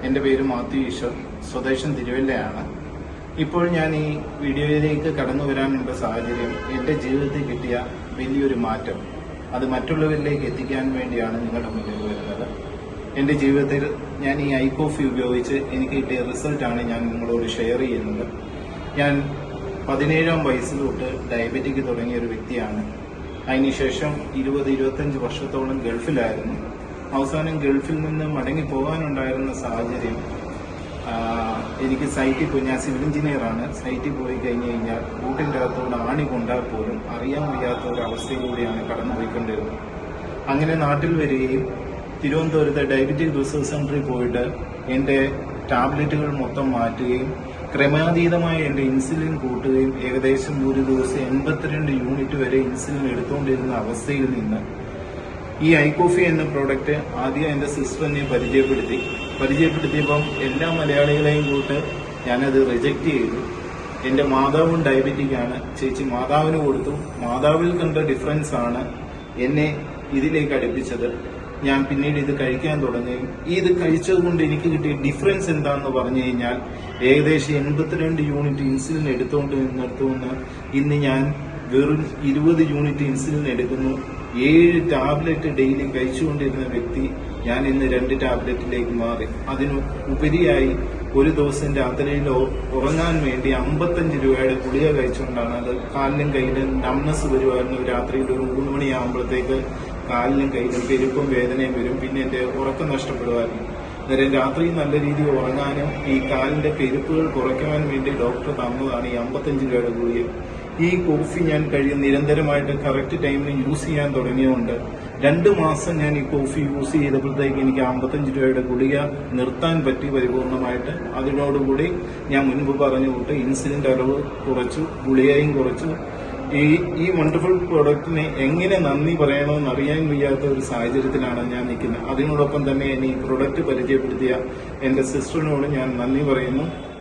എൻ്റെ പേര് മാത്യു ഈശ്വർ, സ്വദേശം തിരുവല്ലയാണ്. ഇപ്പോൾ ഞാൻ ഈ വീഡിയോയിലേക്ക് കടന്നു വരാനുള്ള സാഹചര്യം എൻ്റെ ജീവിതത്തിൽ കിട്ടിയ വലിയൊരു മാറ്റം അത് മറ്റുള്ളവരിലേക്ക് എത്തിക്കാൻ വേണ്ടിയാണ് നിങ്ങളുടെ മുന്നിൽ വരുന്നത്. എൻ്റെ ജീവിതത്തിൽ ഞാൻ ഈ ഐ കോഫി ഉപയോഗിച്ച് എനിക്ക് കിട്ടിയ റിസൾട്ടാണ് ഞാൻ നിങ്ങളോട് ഷെയർ ചെയ്യുന്നത്. ഞാൻ 17-ാം വയസ്സിൽ തൊട്ട് ഡയബറ്റിക് തുടങ്ങിയ ഒരു വ്യക്തിയാണ്. അതിനുശേഷം 20-25 വർഷത്തോളം ഗൾഫിലായിരുന്നു. അവസാനം ഗൾഫിൽ നിന്ന് മടങ്ങി പോകാനുണ്ടായിരുന്ന സാഹചര്യം, എനിക്ക് സൈറ്റിൽ പോയി, ഞാൻ സിവിൽ എഞ്ചിനീയറാണ്, സൈറ്റിൽ പോയി കഴിഞ്ഞ് കഴിഞ്ഞാൽ കൂട്ടിൻ്റെ അകത്തോട് ആണി കൊണ്ടാൽ പോലും അറിയാൻ വയ്യാത്ത ഒരു അവസ്ഥയിലൂടെയാണ് കടന്നു പോയിക്കൊണ്ടിരുന്നത്. അങ്ങനെ നാട്ടിൽ വരികയും തിരുവനന്തപുരത്തെ ഡയബറ്റിക് റിസർച്ച് സെന്ററിൽ പോയിട്ട് എൻ്റെ ടാബ്ലറ്റുകൾ മൊത്തം മാറ്റുകയും ക്രമാതീതമായ എൻ്റെ ഇൻസുലിൻ കൂട്ടുകയും ഏകദേശം ഒരു ദിവസം 82 യൂണിറ്റ് വരെ ഇൻസുലിൻ എടുത്തുകൊണ്ടിരുന്ന അവസ്ഥയിൽ നിന്ന് ഈ ഐ കോഫി എന്ന പ്രോഡക്റ്റ് ആദ്യം എൻ്റെ സിസ്റ്റർ എന്നെ പരിചയപ്പെടുത്തിയപ്പം എല്ലാ മലയാളികളെയും കൂട്ട് ഞാനത് റിജക്റ്റ് ചെയ്തു. എൻ്റെ മാതാവും ഡയബറ്റിക് ആണ്. ചേച്ചി മാതാവിന് കൊടുത്തു. മാതാവിൽ കണ്ട ഡിഫറൻസ് ആണ് എന്നെ ഇതിലേക്ക് അടുപ്പിച്ചത്. ഞാൻ പിന്നീട് ഇത് കഴിക്കാൻ തുടങ്ങി. ഇത് കഴിച്ചതുകൊണ്ട് എനിക്ക് കിട്ടിയ ഡിഫറൻസ് എന്താണെന്ന് പറഞ്ഞു കഴിഞ്ഞാൽ, ഏകദേശം 82 യൂണിറ്റ് ഇൻസുലിൻ എടുത്തുകൊണ്ട് ഇന്ന് ഞാൻ വെറും 20 യൂണിറ്റ് ഇൻസുലിൻ എടുക്കുന്നു. 7 ടാബ്ലറ്റ് ഡെയിലി കഴിച്ചുകൊണ്ടിരുന്ന വ്യക്തി ഞാൻ ഇന്ന് 2 ടാബ്ലറ്റിലേക്ക് മാറി. അതിന് ഉപരിയായി ഒരു ദിവസം രാത്രിയിൽ ഉറങ്ങാൻ വേണ്ടി 55 രൂപയുടെ ഗുളിക കഴിച്ചുകൊണ്ടാണ്. അത് കാലിലും കയ്യിലും നംനസ് വരുമായിരുന്നു. രാത്രിയിൽ ഒരു 3 മണിയാകുമ്പോഴത്തേക്ക് കാലിലും കയ്യിലും പെരുപ്പും വേദനയും വരും. പിന്നെ എന്റെ ഉറക്കം നഷ്ടപ്പെടുമായിരുന്നു. അന്നേരം രാത്രി നല്ല രീതിയിൽ ഉറങ്ങാനും ഈ കാലിന്റെ പെരുപ്പുകൾ കുറയ്ക്കുവാൻ വേണ്ടി ഡോക്ടർ തന്നതാണ് ഈ 55 രൂപയുടെ ഗുളിക. ഈ കോഫി ഞാൻ നിരന്തരമായിട്ട് കറക്റ്റ് ടൈമിന് യൂസ് ചെയ്യാൻ തുടങ്ങിയതുകൊണ്ട് 2 മാസം ഞാൻ ഈ കോഫി യൂസ് ചെയ്തപ്പോഴത്തേക്ക് എനിക്ക് 55 രൂപയുടെ ഗുളിക നിർത്താൻ പറ്റി പരിപൂർണമായിട്ട്. അതിനോടുകൂടി ഞാൻ മുൻപ് പറഞ്ഞു തൊട്ട് ഇൻസുലിന്റെ അളവ് കുറച്ചു, ഗുളികയും കുറച്ചു. ഈ വണ്ടർഫുൾ പ്രോഡക്റ്റിനെ എങ്ങനെ നന്ദി പറയണമെന്ന് അറിയാൻ വയ്യാത്ത ഒരു സാഹചര്യത്തിലാണ് ഞാൻ നിൽക്കുന്നത്. അതിനോടൊപ്പം തന്നെ ഈ പ്രോഡക്റ്റ് പരിചയപ്പെടുത്തിയ എന്റെ സിസ്റ്ററിനോട് ഞാൻ നന്ദി പറയുന്നു.